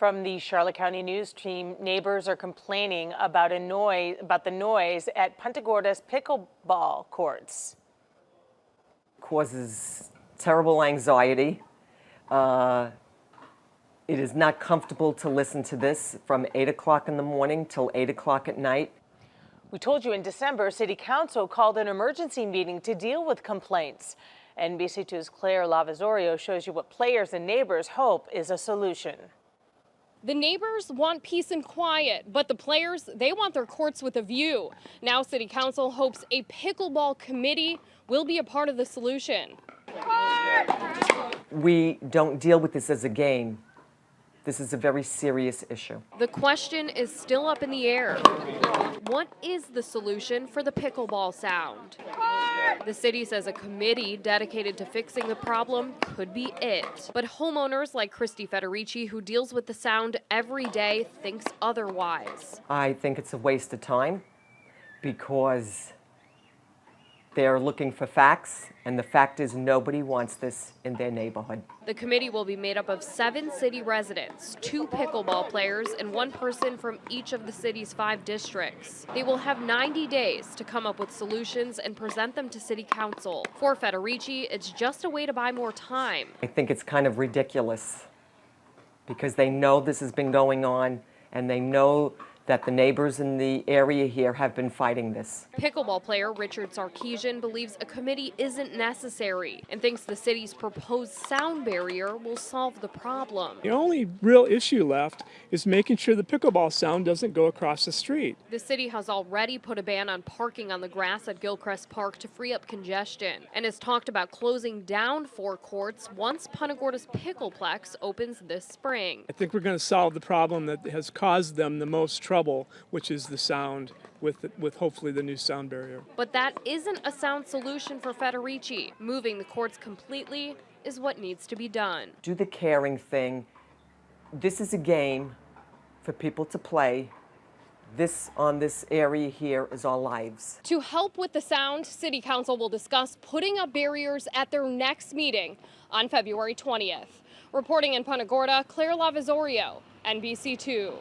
From the Charlotte County News team, neighbors are complaining about the noise at Punta Gorda's pickleball courts. Causes terrible anxiety. It is not comfortable to listen to this from 8 o'clock in the morning till 8 o'clock at night. We told you in December, City Council called an emergency meeting to deal with complaints. NBC2's Claire Lavazorio shows you what players and neighbors hope is a solution. The neighbors want peace and quiet, but the players, they want their courts with a view. Now City Council hopes a pickleball committee will be a part of the solution. We don't deal with this as a game. This is a very serious issue. The question is still up in the air. What is the solution for the pickleball sound? The city says a committee dedicated to fixing the problem could be it. But homeowners like Christy Federici, who deals with the sound every day, thinks otherwise. I think it's a waste of time because they're looking for facts, and the fact is nobody wants this in their neighborhood. The committee will be made up of 7 city residents, 2 pickleball players, and 1 person from each of the city's 5 districts. They will have 90 days to come up with solutions and present them to City Council. For Federici, it's just a way to buy more time. I think it's kind of ridiculous because they know this has been going on, and they know that the neighbors in the area here have been fighting this. Pickleball player Richard Sarkeesian believes a committee isn't necessary and thinks the city's proposed sound barrier will solve the problem. The only real issue left is making sure the pickleball sound doesn't go across the street. The city has already put a ban on parking on the grass at Gilchrist Park to free up congestion and has talked about closing down 4 courts once Punta Gorda's Pickleplex opens this spring. I think we're going to solve the problem that has caused them the most trouble, which is the sound with hopefully the new sound barrier. But that isn't a sound solution for Federici. Moving the courts completely is what needs to be done. Do the caring thing. This is a game for people to play. This area here is our lives. To help with the sound, City Council will discuss putting up barriers at their next meeting on February 20th. Reporting in Punta Gorda, Claire Lavazorio, NBC2.